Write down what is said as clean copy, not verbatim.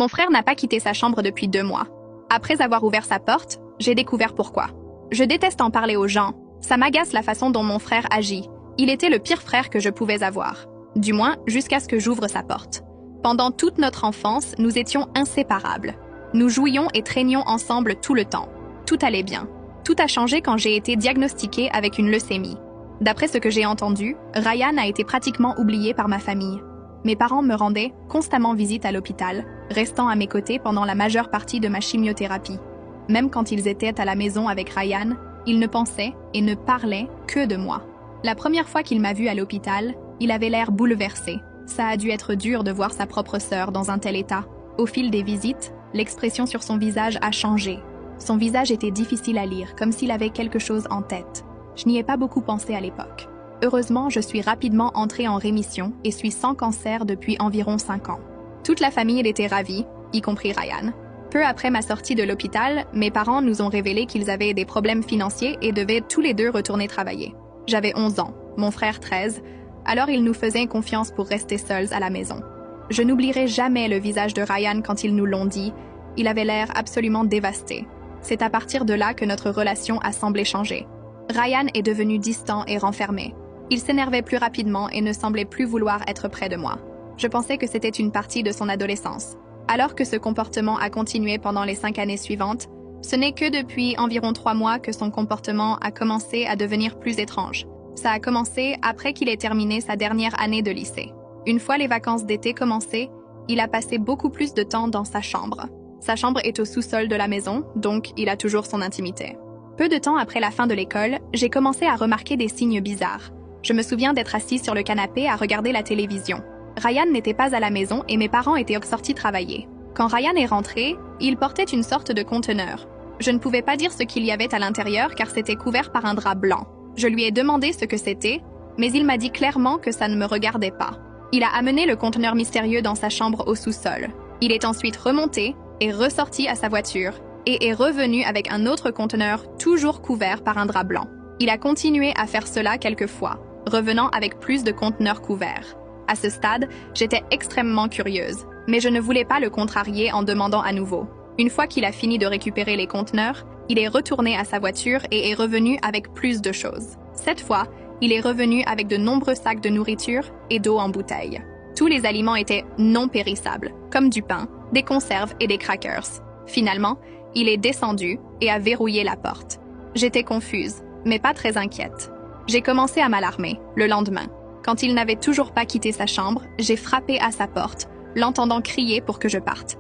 Mon frère n'a pas quitté sa chambre depuis 2 mois. Après avoir ouvert sa porte, j'ai découvert pourquoi. Je déteste en parler aux gens. Ça m'agace la façon dont mon frère agit. Il était le pire frère que je pouvais avoir. Du moins, jusqu'à ce que j'ouvre sa porte. Pendant toute notre enfance, nous étions inséparables. Nous jouions et traînions ensemble tout le temps. Tout allait bien. Tout a changé quand j'ai été diagnostiquée avec une leucémie. D'après ce que j'ai entendu, Ryan a été pratiquement oublié par ma famille. Mes parents me rendaient constamment visite à l'hôpital, restant à mes côtés pendant la majeure partie de ma chimiothérapie. Même quand ils étaient à la maison avec Ryan, ils ne pensaient et ne parlaient que de moi. La première fois qu'il m'a vue à l'hôpital, il avait l'air bouleversé. Ça a dû être dur de voir sa propre sœur dans un tel état. Au fil des visites, l'expression sur son visage a changé. Son visage était difficile à lire, comme s'il avait quelque chose en tête. Je n'y ai pas beaucoup pensé à l'époque. Heureusement, je suis rapidement entrée en rémission et suis sans cancer depuis environ 5 ans. Toute la famille était ravie, y compris Ryan. Peu après ma sortie de l'hôpital, mes parents nous ont révélé qu'ils avaient des problèmes financiers et devaient tous les deux retourner travailler. J'avais 11 ans, mon frère 13, alors ils nous faisaient confiance pour rester seuls à la maison. Je n'oublierai jamais le visage de Ryan quand ils nous l'ont dit. Il avait l'air absolument dévasté. C'est à partir de là que notre relation a semblé changer. Ryan est devenu distant et renfermé. Il s'énervait plus rapidement et ne semblait plus vouloir être près de moi. Je pensais que c'était une partie de son adolescence. Alors que ce comportement a continué pendant les 5 années suivantes, ce n'est que depuis environ 3 mois que son comportement a commencé à devenir plus étrange. Ça a commencé après qu'il ait terminé sa dernière année de lycée. Une fois les vacances d'été commencées, il a passé beaucoup plus de temps dans sa chambre. Sa chambre est au sous-sol de la maison, donc il a toujours son intimité. Peu de temps après la fin de l'école, j'ai commencé à remarquer des signes bizarres. Je me souviens d'être assise sur le canapé à regarder la télévision. Ryan n'était pas à la maison et mes parents étaient sortis travailler. Quand Ryan est rentré, il portait une sorte de conteneur. Je ne pouvais pas dire ce qu'il y avait à l'intérieur car c'était couvert par un drap blanc. Je lui ai demandé ce que c'était, mais il m'a dit clairement que ça ne me regardait pas. Il a amené le conteneur mystérieux dans sa chambre au sous-sol. Il est ensuite remonté et ressorti à sa voiture et est revenu avec un autre conteneur toujours couvert par un drap blanc. Il a continué à faire cela quelques fois, revenant avec plus de conteneurs couverts. À ce stade, j'étais extrêmement curieuse, mais je ne voulais pas le contrarier en demandant à nouveau. Une fois qu'il a fini de récupérer les conteneurs, il est retourné à sa voiture et est revenu avec plus de choses. Cette fois, il est revenu avec de nombreux sacs de nourriture et d'eau en bouteille. Tous les aliments étaient non périssables, comme du pain, des conserves et des crackers. Finalement, il est descendu et a verrouillé la porte. J'étais confuse, mais pas très inquiète. J'ai commencé à m'alarmer, le lendemain. Quand il n'avait toujours pas quitté sa chambre, j'ai frappé à sa porte, l'entendant crier pour que je parte.